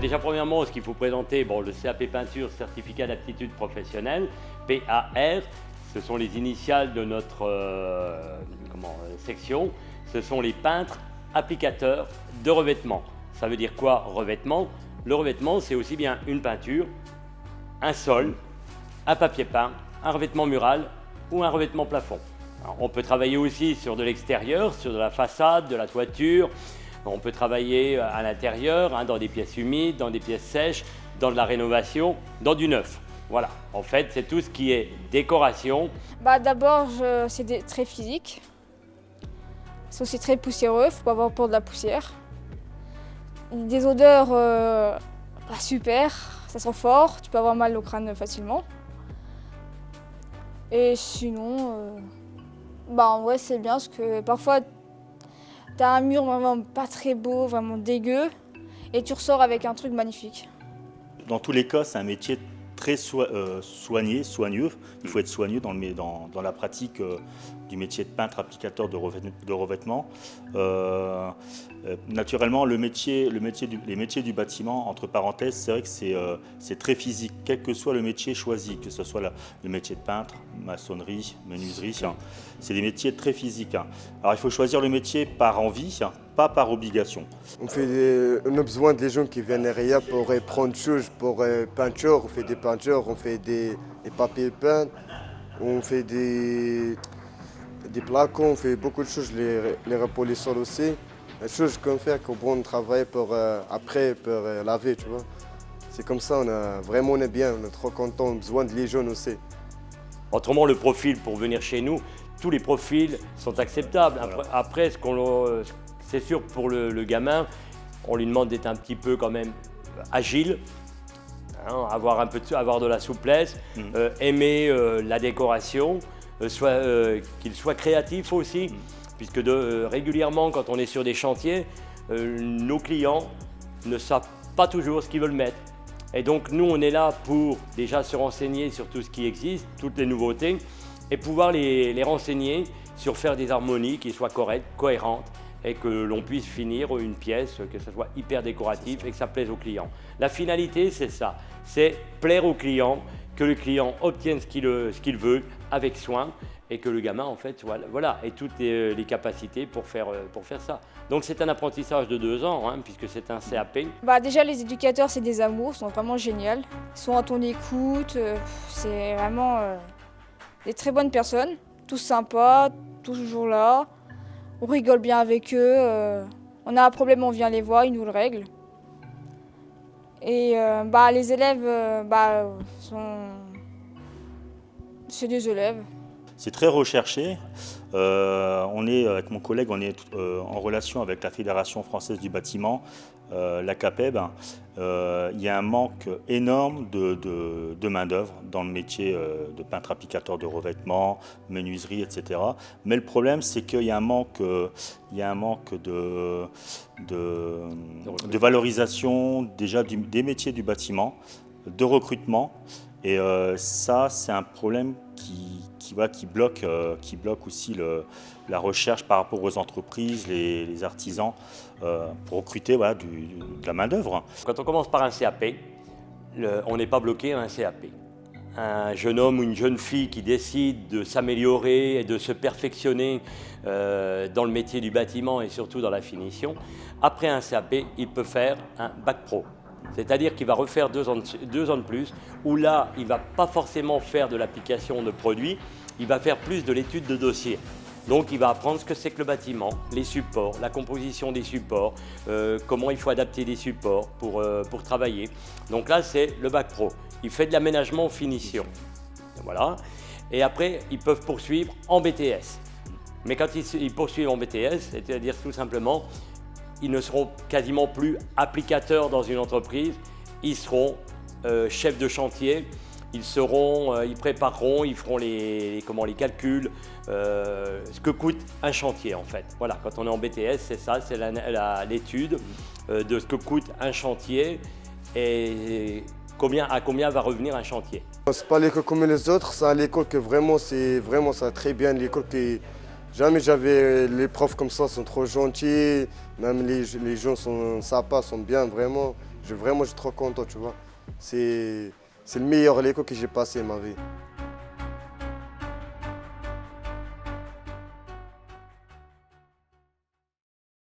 Déjà, premièrement, ce qu'il faut présenter, le CAP peinture, certificat d'aptitude professionnelle, PAR, ce sont les initiales de notre section, ce sont les peintres applicateurs de revêtement. Ça veut dire quoi, revêtement? Le revêtement, c'est aussi bien une peinture, un sol, un papier peint, un revêtement mural ou un revêtement plafond. Alors, on peut travailler aussi sur de l'extérieur, sur de la façade, de la toiture. On peut travailler à l'intérieur, dans des pièces humides, dans des pièces sèches, dans de la rénovation, dans du neuf. Voilà, en fait, c'est tout ce qui est décoration. D'abord, c'est très physique. C'est aussi très poussiéreux, il ne faut pas avoir peur de la poussière. Des odeurs super, ça sent fort, tu peux avoir mal au crâne facilement. Et sinon, en vrai, c'est bien parce que parfois, tu as un mur vraiment pas très beau, vraiment dégueu, et tu ressors avec un truc magnifique. Dans tous les cas, c'est un métier très soigneux. Il faut être soigneux dans la pratique du métier de peintre applicateur de revêtement. Naturellement, les métiers du bâtiment, entre parenthèses, c'est vrai que c'est très physique, quel que soit le métier choisi, que ce soit le métier de peintre, maçonnerie, menuiserie, c'est des métiers très physiques. Alors il faut choisir le métier par envie, pas par obligation. On a besoin des gens qui viennent derrière pour prendre choses, pour peinture, on fait des peintures, on fait des papiers peints, on fait des placons, on fait beaucoup de choses, les repos, les sols aussi. Les choses qu'on fait, qu'on bon travaille pour après pour laver, tu vois. C'est comme ça, on est bien, on est trop content, on a besoin de les jeunes aussi. Autrement, le profil pour venir chez nous, tous les profils sont acceptables. Après, c'est sûr pour le gamin, on lui demande d'être un petit peu quand même agile, avoir de la souplesse, aimer la décoration, qu'il soit créatif aussi. Puisque régulièrement, quand on est sur des chantiers, nos clients ne savent pas toujours ce qu'ils veulent mettre. Et donc, nous, on est là pour déjà se renseigner sur tout ce qui existe, toutes les nouveautés, et pouvoir les renseigner sur faire des harmonies qui soient correctes, cohérentes, et que l'on puisse finir une pièce, que ce soit hyper décoratif et que ça plaise au client. La finalité, c'est ça, c'est plaire au client, que le client obtienne ce qu'il veut avec soin, et que le gamin, en fait, ait toutes les capacités pour faire ça. Donc c'est un apprentissage de 2 ans, puisque c'est un CAP. Déjà, les éducateurs, c'est des amours, ils sont vraiment géniaux. Ils sont à ton écoute, c'est vraiment des très bonnes personnes, tous sympas, toujours là. On rigole bien avec eux, on a un problème, on vient les voir, ils nous le règlent. Et les élèves, c'est des élèves. C'est très recherché. Avec mon collègue, on est en relation avec la Fédération française du bâtiment, la CAPEB. Il y a un manque énorme de main-d'œuvre dans le métier de peintre applicateur de revêtement, menuiserie, etc. Mais le problème, c'est qu'il y a un manque, de valorisation déjà des métiers du bâtiment, de recrutement. Et ça, c'est un problème qui bloque aussi la recherche par rapport aux entreprises, les artisans, pour recruter de la main-d'œuvre. Quand on commence par un CAP, on n'est pas bloqué à un CAP. Un jeune homme ou une jeune fille qui décide de s'améliorer et de se perfectionner dans le métier du bâtiment et surtout dans la finition, après un CAP, il peut faire un bac pro. C'est-à-dire qu'il va refaire 2 ans de plus, où là, il ne va pas forcément faire de l'application de produits, il va faire plus de l'étude de dossier. Donc il va apprendre ce que c'est que le bâtiment, les supports, la composition des supports, comment il faut adapter des supports pour travailler. Donc là, c'est le bac pro. Il fait de l'aménagement finition. Voilà. Et après, ils peuvent poursuivre en BTS. Mais quand ils poursuivent en BTS, c'est-à-dire tout simplement, ils ne seront quasiment plus applicateurs dans une entreprise, ils seront chefs de chantier, ils prépareront, ils feront les calculs, ce que coûte un chantier en fait. Voilà, quand on est en BTS, c'est ça, c'est l'étude de ce que coûte un chantier et à combien va revenir un chantier. C'est pas l'école comme les autres, c'est l'école que vraiment, c'est très bien, l'école Jamais j'avais les profs comme ça, sont trop gentils, même les gens sont sympas, sont bien, vraiment. Je suis trop content, tu vois. C'est le meilleur école que j'ai passé ma vie.